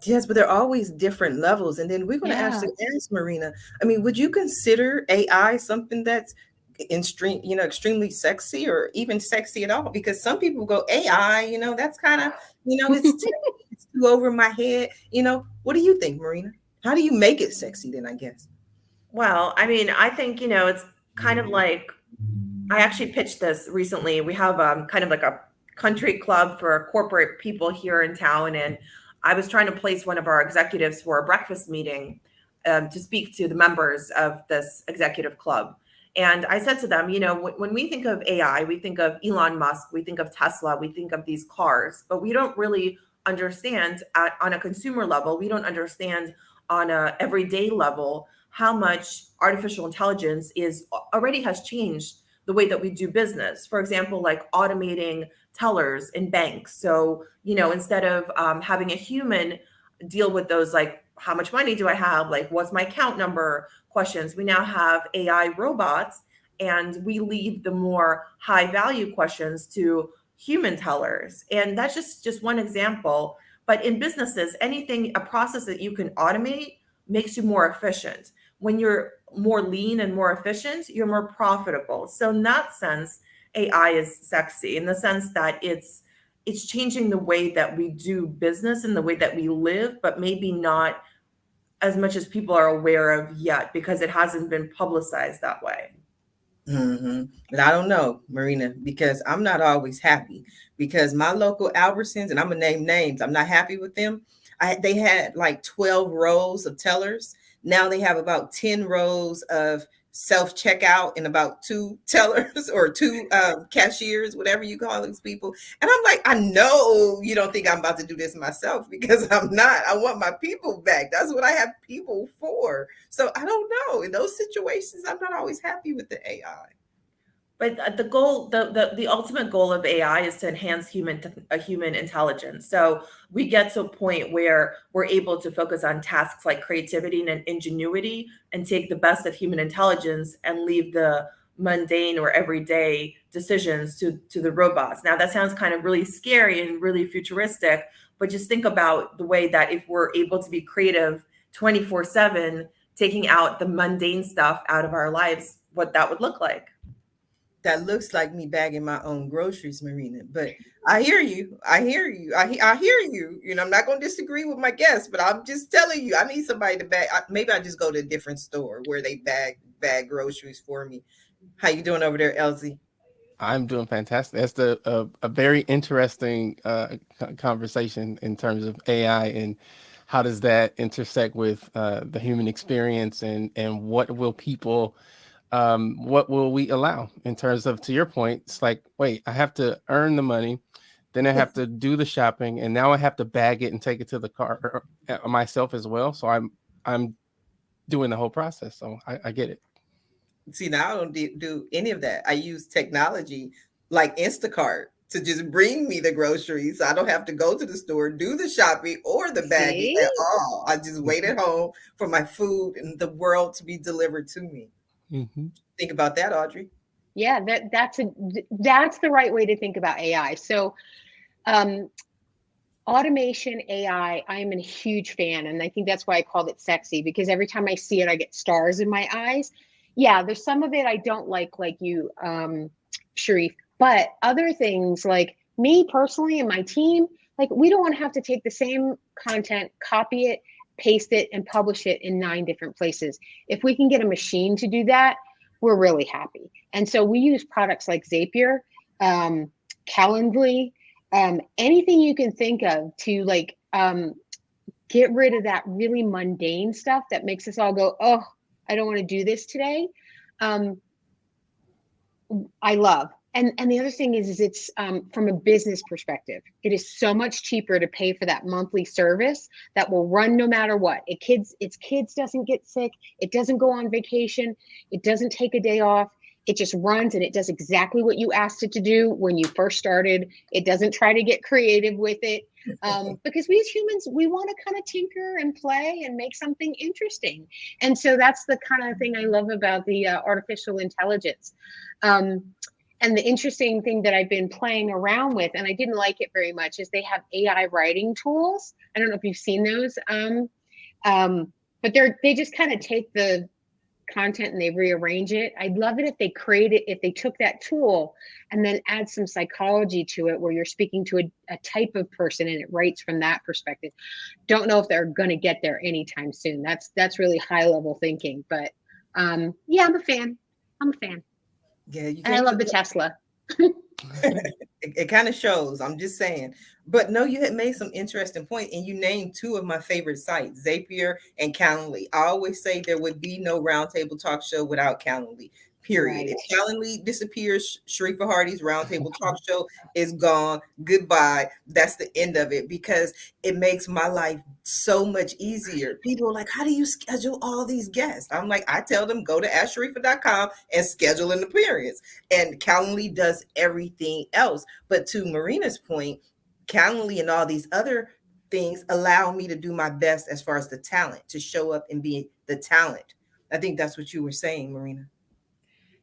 Yes, but there are always different levels. And then we're going to actually ask Marina, I mean, would you consider AI something that's extremely sexy or even sexy at all? Because some people go AI, that's kind of, it's too over my head. What do you think, Marina? How do you make it sexy then, I guess? Well, I mean, I think, it's kind of like, I actually pitched this recently. We have kind of like a country club for corporate people here in town. And I was trying to place one of our executives for a breakfast meeting to speak to the members of this executive club. And I said to them, when we think of AI, we think of Elon Musk, we think of Tesla, we think of these cars, but we don't really understand on a consumer level, we don't understand on a everyday level how much artificial intelligence already has changed the way that we do business. For example, like automating tellers in banks. So, instead of having a human deal with those like how much money do I have? Like, what's my account number questions. We now have AI robots, and we leave the more high value questions to human tellers. And that's just one example. But in businesses, anything, a process that you can automate makes you more efficient. When you're more lean and more efficient, you're more profitable. So in that sense, AI is sexy in the sense that it's changing the way that we do business and the way that we live, but maybe not as much as people are aware of yet because it hasn't been publicized that way. Mm-hmm. And I don't know, Marina, because I'm not always happy because my local Albertsons, and I'm gonna name names, I'm not happy with them. They had like 12 rows of tellers. Now they have about 10 rows of self-checkout and about 2 tellers or 2 cashiers, whatever you call these people. And I'm like, I know you don't think I'm about to do this myself because I'm not. I want my people back. That's what I have people for. So I don't know. In those situations, I'm not always happy with the AI. But the goal, the ultimate goal of AI is to enhance human intelligence. So we get to a point where we're able to focus on tasks like creativity and ingenuity and take the best of human intelligence and leave the mundane or everyday decisions to the robots. Now that sounds kind of really scary and really futuristic, but just think about the way that if we're able to be creative 24/7, taking out the mundane stuff out of our lives, what that would look like. That looks like me bagging my own groceries, Marina. But I hear you. I hear you. I hear you. You know, I'm not going to disagree with my guests, but I'm just telling you, I need somebody to bag. Maybe I just go to a different store where they bag groceries for me. How you doing over there, Elzie? I'm doing fantastic. That's a very interesting conversation in terms of AI and how does that intersect with the human experience and what will people what will we allow in terms of, to your point, it's like, wait, I have to earn the money, then I have to do the shopping, and now I have to bag it and take it to the car myself as well. So I'm doing the whole process. So I get it. See, now I don't do any of that. I use technology like Instacart to just bring me the groceries. So I don't have to go to the store, do the shopping or the bagging at all. I just wait at home for my food and the world to be delivered to me. Mm-hmm. Think about that, Audrey. Yeah, that's the right way to think about AI. So automation, AI, I am a huge fan. And I think that's why I called it sexy, because every time I see it, I get stars in my eyes. Yeah, there's some of it I don't like you, Sharif, but other things like me personally and my team, like we don't want to have to take the same content, copy it, paste it, and publish it in 9 different places. If we can get a machine to do that, we're really happy. And so we use products like Zapier, Calendly, anything you can think of to like get rid of that really mundane stuff that makes us all go, oh, I don't want to do this today. I love. And the other thing is it's from a business perspective, it is so much cheaper to pay for that monthly service that will run no matter what. Its kids doesn't get sick. It doesn't go on vacation. It doesn't take a day off. It just runs and it does exactly what you asked it to do when you first started. It doesn't try to get creative with it because we as humans, we want to kind of tinker and play and make something interesting. And so that's the kind of thing I love about the artificial intelligence. And the interesting thing that I've been playing around with, and I didn't like it very much, is they have AI writing tools. I don't know if you've seen those, but they just kind of take the content and they rearrange it. I'd love it if they took that tool and then add some psychology to it where you're speaking to a type of person and it writes from that perspective. Don't know if they're going to get there anytime soon. That's really high level thinking, but yeah, I'm a fan. Yeah, and I love the Tesla. It kind of shows. I'm just saying. But no, you had made some interesting points, and you named 2 of my favorite sites, Zapier and Calendly. I always say there would be no Roundtable Talk Show without Calendly. Period. Right. If Calendly disappears, Sharifa Hardy's Roundtable Talk Show is gone. Goodbye. That's the end of it because it makes my life so much easier. People are like, how do you schedule all these guests? I'm like, I tell them go to asharifa.com and schedule an appearance. And Calendly does everything else. But to Marina's point, Calendly and all these other things allow me to do my best as far as the talent, to show up and be the talent. I think that's what you were saying, Marina.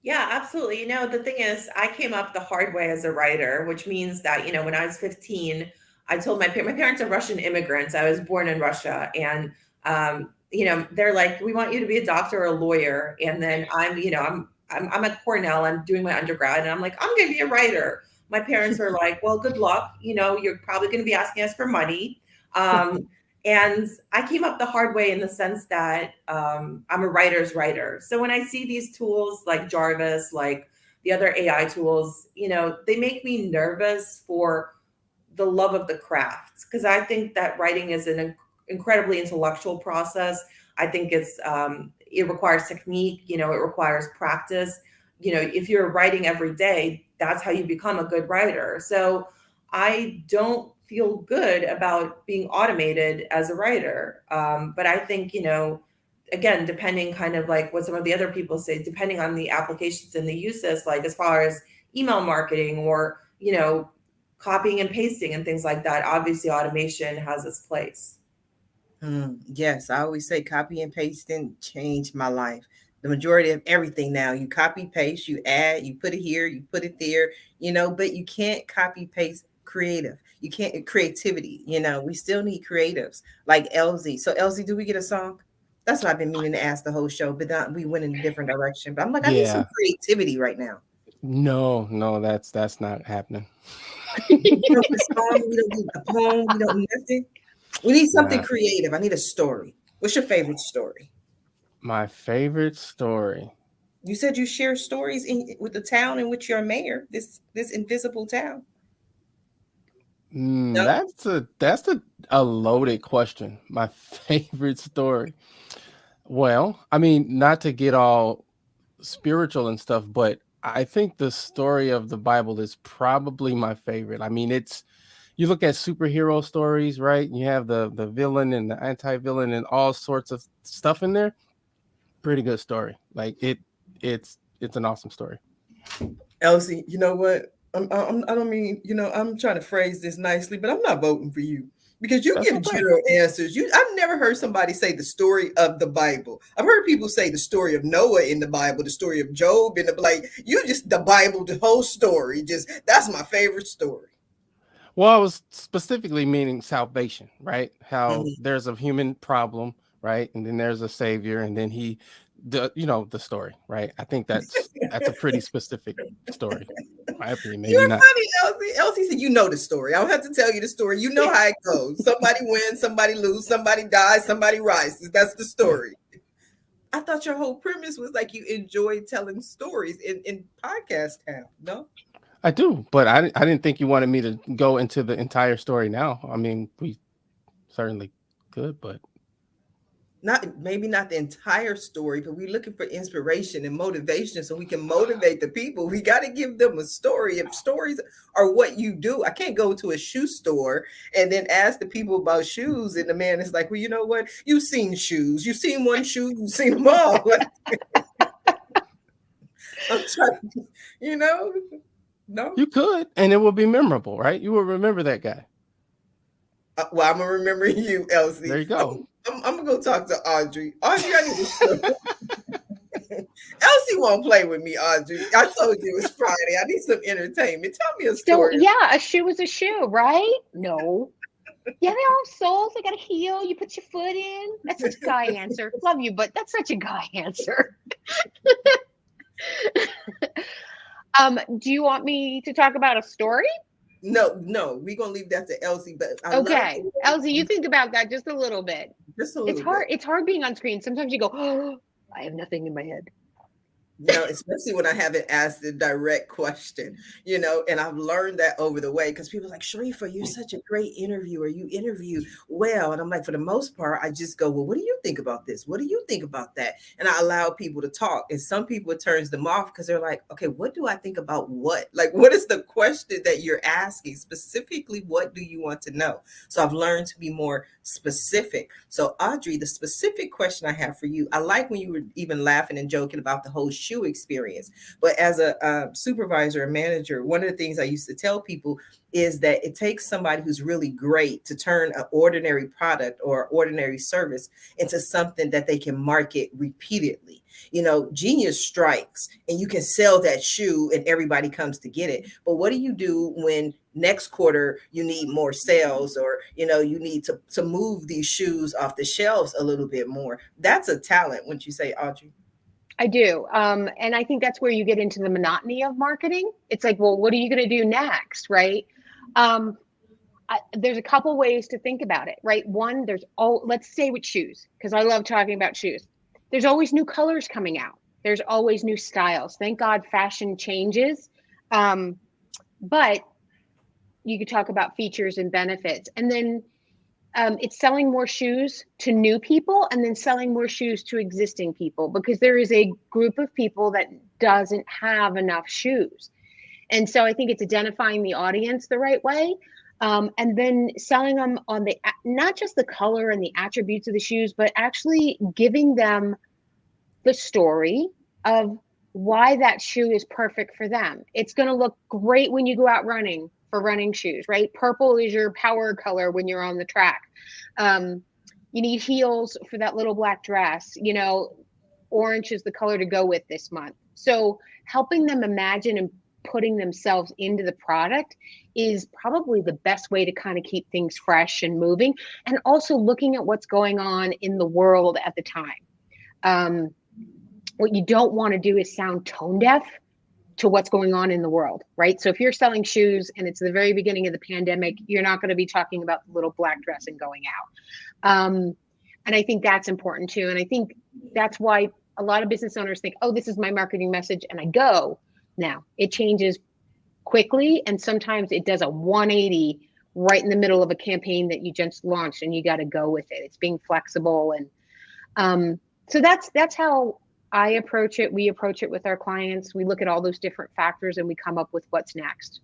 Yeah, absolutely. The thing is, I came up the hard way as a writer, which means that, when I was 15, I told my parents are Russian immigrants. I was born in Russia. And, they're like, we want you to be a doctor or a lawyer. And then I'm at Cornell, I'm doing my undergrad, and I'm like, I'm going to be a writer. My parents are like, well, good luck. You're probably going to be asking us for money. And I came up the hard way in the sense that I'm a writer's writer. So when I see these tools like Jarvis, like the other AI tools, they make me nervous for the love of the craft. Because I think that writing is an incredibly intellectual process. I think it requires technique, it requires practice. If you're writing every day, that's how you become a good writer. So I don't feel good about being automated as a writer. But I think, again, depending kind of like what some of the other people say, depending on the applications and the uses, like as far as email marketing or, copying and pasting and things like that, obviously automation has its place. Yes, I always say copy and pasting changed my life. The majority of everything now, you copy, paste, you add, you put it here, you put it there, but you can't copy, paste creative. You can't creativity, we still need creatives like Elzie. So Elzie, do we get a song? That's what I've been meaning to ask the whole show, but we went in a different direction. But I'm like, I need some creativity right now. No, that's not happening. We don't need a song, we don't need a poem, we don't need nothing. We need something creative. I need a story. What's your favorite story? My favorite story. You said you share stories with the town in which you're a mayor, this invisible town. No? That's a loaded question. My favorite story. Well, I mean, not to get all spiritual and stuff, but I think the story of the Bible is probably my favorite. I mean, you look at superhero stories, right? You have the villain and the anti-villain and all sorts of stuff in there. Pretty good story. Like it's an awesome story. Elzie, you know what? I don't mean, I'm trying to phrase this nicely, but I'm not voting for you because you give general answers. I've never heard somebody say the story of the Bible. I've heard people say the story of Noah in the Bible, the story of Job in you just the Bible, the whole story. That's my favorite story. Well, I was specifically meaning salvation, right? How there's a human problem, right? And then there's a savior, and then the story, right? I think that's a pretty specific story. My opinion, maybe You're not. funny, Elzie said you know the story. I don't have to tell you the story. You know how it goes. Somebody wins, somebody loses, somebody dies, somebody rises. That's the story. I thought your whole premise was like you enjoy telling stories in podcast town, no? I do, but I didn't think you wanted me to go into the entire story now. I mean, we certainly could, but maybe not the entire story, but we're looking for inspiration and motivation so we can motivate the people. We got to give them a story. If stories are what you do, I can't go to a shoe store and then ask the people about shoes. And the man is like, well, you know what? You've seen shoes. You've seen one shoe. You've seen them all. I'm trying, no. You could, and it will be memorable, right? You will remember that guy. Well, I'm going to remember you, Elzie. There you go. I'm going to go talk to Audrey. Audrey, I need to show. Elzie won't play with me, Audrey. I told you it's Friday. I need some entertainment. Tell me a story. So, yeah, a shoe is a shoe, right? No. Yeah, they all have soles. They got a heel. You put your foot in. That's such a guy answer. Love you, but that's such a guy answer. Do you want me to talk about a story? No, we're gonna leave that to Elzie. But okay, Elzie, you think about that just a little bit. Just a little. It's hard. It's hard being on screen. Sometimes you go, "Oh, I have nothing in my head." Especially when I haven't asked the direct question, and I've learned that over the way because people are like, Sharifa, you're such a great interviewer. You interview well. And I'm like, for the most part, I just go, well, what do you think about this? What do you think about that? And I allow people to talk. And some people, it turns them off because they're like, okay, what do I think about what? Like, what is the question that you're asking? Specifically, what do you want to know? So I've learned to be more specific. So Audrey, the specific question I have for you, I like when you were even laughing and joking about the whole shoe experience. But as a supervisor and manager, one of the things I used to tell people is that it takes somebody who's really great to turn an ordinary product or ordinary service into something that they can market repeatedly. You know, genius strikes and you can sell that shoe and everybody comes to get it. But what do you do when next quarter you need more sales, or, you know, you need to move these shoes off the shelves a little bit more? That's a talent, wouldn't you say, Audrey? I do. And I think that's where you get into the monotony of marketing. It's like, well, what are you going to do next? Right. There's a couple ways to think about it, right? One, let's say with shoes, because I love talking about shoes. There's always new colors coming out. There's always new styles. Thank God fashion changes. But you could talk about features and benefits. And then it's selling more shoes to new people and then selling more shoes to existing people, because there is a group of people that doesn't have enough shoes. And so I think it's identifying the audience the right way. And then selling them on not just the color and the attributes of the shoes, but actually giving them the story of why that shoe is perfect for them. It's going to look great when you go out running for running shoes, right? Purple is your power color when you're on the track. You need heels for that little black dress. You know, orange is the color to go with this month. So helping them imagine and putting themselves into the product is probably the best way to kind of keep things fresh and moving, and also looking at what's going on in the world at the time. What you don't want to do is sound tone deaf to what's going on in the world, right? So if you're selling shoes and it's the very beginning of the pandemic, you're not going to be talking about the little black dress and going out. And I think that's important too. And I think that's why a lot of business owners think, oh, this is my marketing message, and I go. Now, it changes quickly, and sometimes it does a 180 right in the middle of a campaign that you just launched, and you got to go with it. It's being flexible. And so that's how I approach it. We approach it with our clients. We look at all those different factors and we come up with what's next.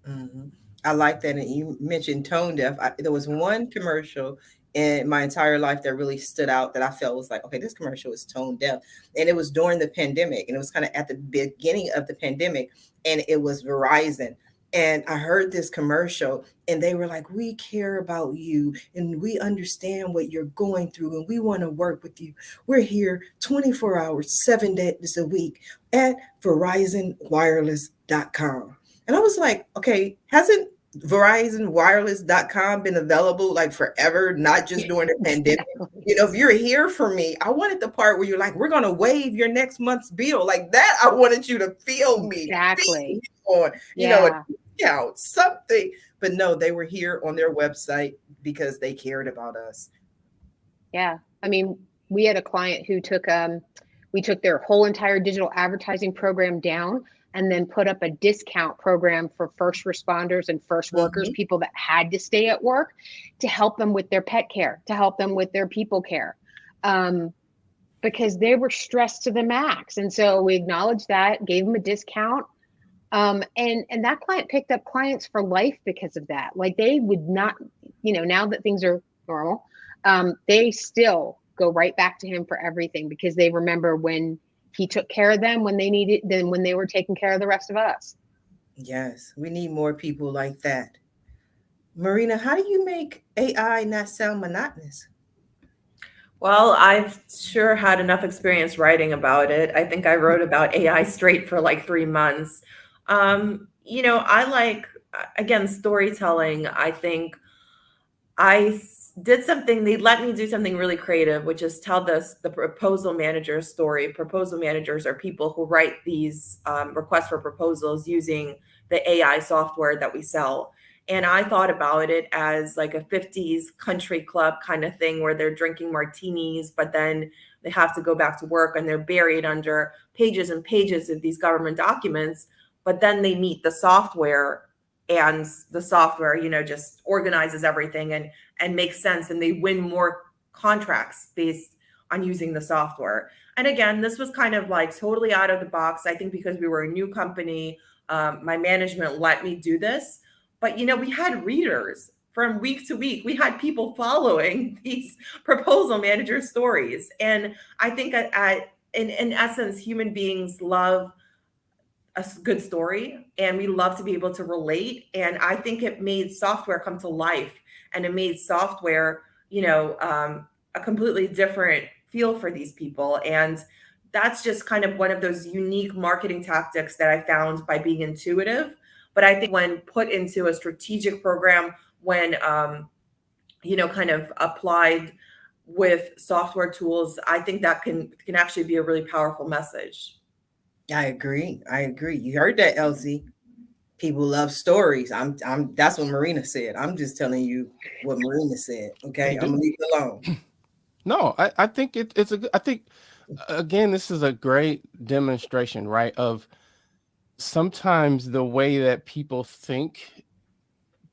Mm-hmm. I like that. And you mentioned tone deaf. There was one commercial in my entire life that really stood out that I felt was like, okay, this commercial is tone deaf. And it was during the pandemic, and it was kind of at the beginning of the pandemic, and it was Verizon. And I heard this commercial and they were like, we care about you and we understand what you're going through and we want to work with you. We're here 24 hours, 7 days a week at VerizonWireless.com. And I was like, okay, hasn't VerizonWireless.com been available like forever, not just during the pandemic? You know, if you're here for me, I wanted the part where you're like, we're going to waive your next month's bill. Like that, I wanted you to feel me. Exactly. On, you know, something. But no, they were here on their website because they cared about us. Yeah. I mean, we had a client who we took their whole entire digital advertising program down and then put up a discount program for first responders and first workers, people that had to stay at work, to help them with their pet care, to help them with their people care, because they were stressed to the max. And so we acknowledged that, gave them a discount. And that client picked up clients for life because of that. Like they would not, you know, now that things are normal, they still go right back to him for everything because they remember when he took care of them when they needed, then when they were taking care of the rest of us. Yes, we need more people like that. Marina, how do you make AI not sound monotonous? Well, I've sure had enough experience writing about it. I think I wrote about AI straight for like 3 months. You know, I like, again, storytelling. I think I did something, they let me do something really creative, which is tell the proposal manager story. Proposal managers are people who write these requests for proposals using the AI software that we sell. And I thought about it as like a 50s country club kind of thing where they're drinking martinis, but then they have to go back to work and they're buried under pages and pages of these government documents. But then they meet the software, and the software, you know, just organizes everything and makes sense. And they win more contracts based on using the software. And again, this was kind of like totally out of the box. I think because we were a new company, my management let me do this. But, you know, we had readers from week to week. We had people following these proposal manager stories. And I think at in essence, human beings love a good story, and we love to be able to relate. And I think it made software come to life, and it made software, a completely different feel for these people. And that's just kind of one of those unique marketing tactics that I found by being intuitive. But I think when put into a strategic program, when, kind of applied with software tools, I think that can actually be a really powerful message. I agree. You heard that, Elzie. People love stories. That's what Marina said. I'm just telling you what Marina said. Okay. I'm gonna leave it alone. No, I think I think again, this is a great demonstration, right? Of sometimes the way that people think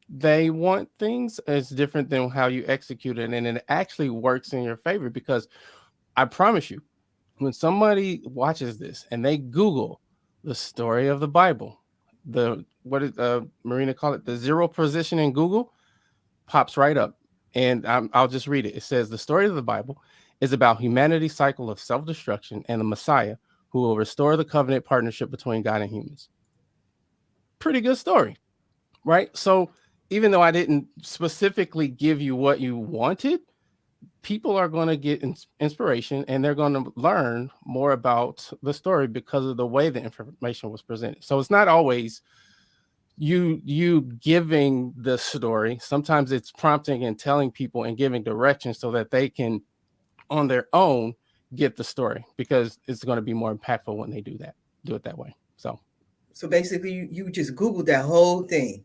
they want things is different than how you execute it. And it actually works in your favor, because I promise you, when somebody watches this and they Google the story of the Bible, what did Marina call it? The zero position in Google pops right up. And I'll just read it. It says, the story of the Bible is about humanity's cycle of self-destruction and the Messiah who will restore the covenant partnership between God and humans. Pretty good story, right? So even though I didn't specifically give you what you wanted, people are going to get inspiration, and they're going to learn more about the story because of the way the information was presented. So it's not always you giving the story. Sometimes it's prompting and telling people and giving direction so that they can, on their own, get the story, because it's going to be more impactful when they do it that way. So basically, you just Googled that whole thing.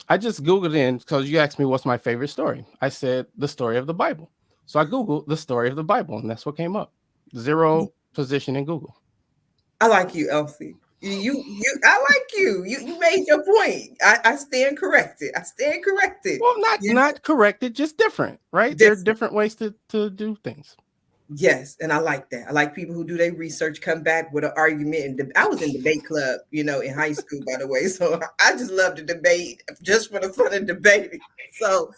I just Googled in, because you asked me what's my favorite story. I said the story of the Bible. So I Googled the story of the Bible, and that's what came up. Zero position in Google. I like you, Elzie. I like you. You made your point. I stand corrected. Well, not corrected, just different, right? There are different ways to do things. Yes, and I like that. I like people who do their research, come back with an argument. And I was in debate club, in high school, by the way. So I just love to debate just for the fun of debating. So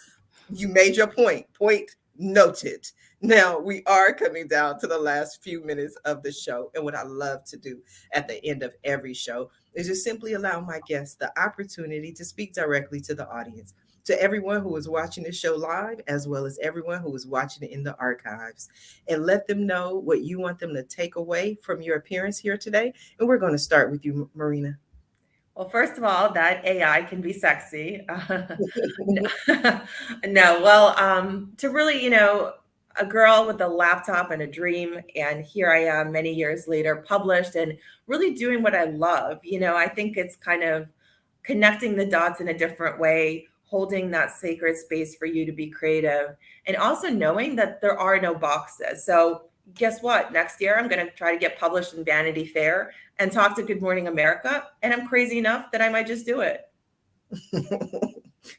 you made your point. Point noted. Now we are coming down to the last few minutes of the show. And what I love to do at the end of every show is just simply allow my guests the opportunity to speak directly to the audience, to everyone who is watching the show live, as well as everyone who is watching it in the archives, and let them know what you want them to take away from your appearance here today. And we're going to start with you, Marina. Well, first of all, that AI can be sexy. To really, a girl with a laptop and a dream, and here I am many years later, published and really doing what I love. I think it's kind of connecting the dots in a different way, holding that sacred space for you to be creative, and also knowing that there are no boxes. So guess what? Next year, I'm going to try to get published in Vanity Fair and talk to Good Morning America. And I'm crazy enough that I might just do it.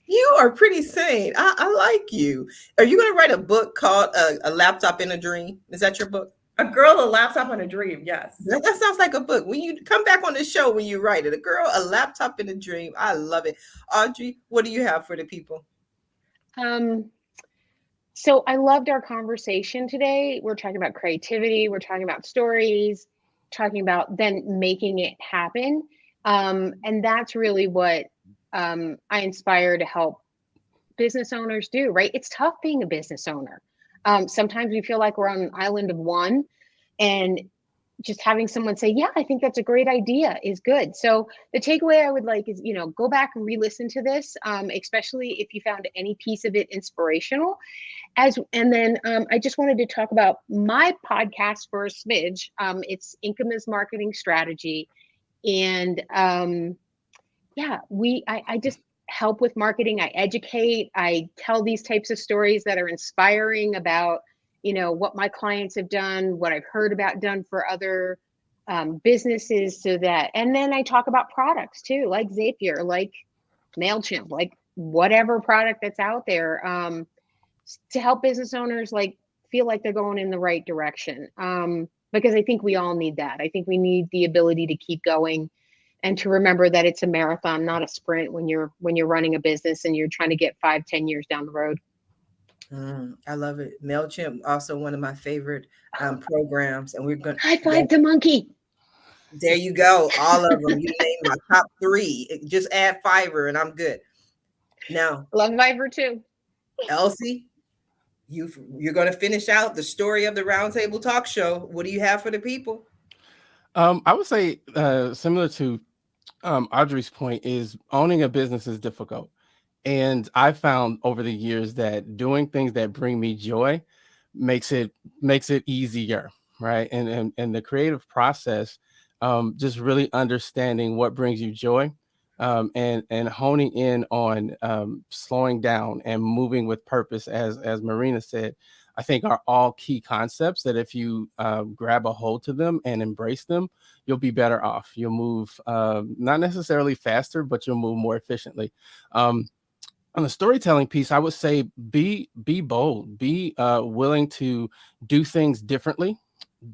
You are pretty sane. I like you. Are you going to write a book called A Laptop in a Dream? Is that your book? A Girl, a Laptop and a Dream. Yes. That sounds like a book. When you come back on the show, when you write it, A Girl, a Laptop and a Dream. I love it. Audrey, what do you have for the people? So I loved our conversation today. We're talking about creativity. We're talking about stories, talking about then making it happen. And that's really what I inspire to help business owners do, right? It's tough being a business owner. Sometimes we feel like we're on an island of one, and just having someone say, yeah, I think that's a great idea is good. So the takeaway I would like is, go back and re-listen to this, especially if you found any piece of it inspirational. And then I just wanted to talk about my podcast for a smidge. It's Income's Marketing Strategy. And I just help with marketing. I educate. I tell these types of stories that are inspiring about, what my clients have done, what I've heard about done for other businesses, and then I talk about products too, like Zapier, like MailChimp, like whatever product that's out there, to help business owners feel like they're going in the right direction. Because I think we all need that. I think we need the ability to keep going and to remember that it's a marathon, not a sprint when you're running a business and you're trying to get 5-10 years down the road. I love it. MailChimp, also one of my favorite programs. And we're going High five the monkey. There you go. All of them. You name my top 3. Just add Fiverr and I'm good. Now, Love Fiverr too. Elsie, you're going to finish out the story of the Roundtable Talk Show. What do you have for the people? I would say similar to Audrey's point is owning a business is difficult. And I found over the years that doing things that bring me joy makes it easier, right? And the creative process, just really understanding what brings you joy, and honing in on slowing down and moving with purpose, as Marina said, I think are all key concepts that if you grab a hold to them and embrace them, you'll be better off. You'll move not necessarily faster, but you'll move more efficiently. On the storytelling piece, I would say be bold, be willing to do things differently,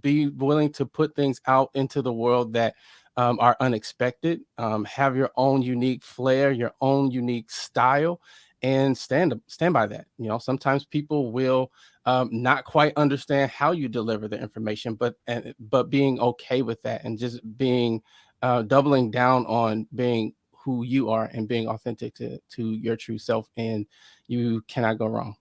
be willing to put things out into the world that are unexpected, have your own unique flair, your own unique style, and stand by that. You know, sometimes people will not quite understand how you deliver the information, but being okay with that and just being doubling down on being who you are and being authentic to your true self, and you cannot go wrong.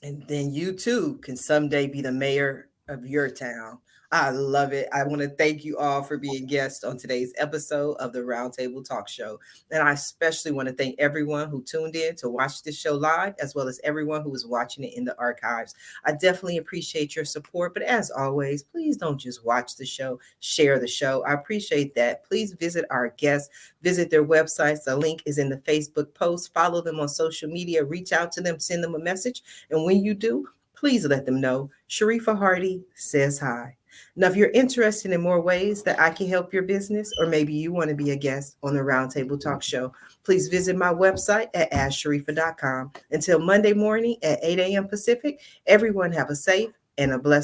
And then you too can someday be the mayor of your town. I love it. I want to thank you all for being guests on today's episode of the Roundtable Talk Show. And I especially want to thank everyone who tuned in to watch this show live, as well as everyone who is watching it in the archives. I definitely appreciate your support. But as always, please don't just watch the show, share the show. I appreciate that. Please visit our guests, visit their websites. The link is in the Facebook post. Follow them on social media, reach out to them, send them a message. And when you do, please let them know Sharifa Hardy says hi. Now, if you're interested in more ways that I can help your business, or maybe you want to be a guest on the Roundtable Talk Show, please visit my website at asksharifa.com. Until Monday morning at 8 a.m. Pacific, everyone have a safe and a blessed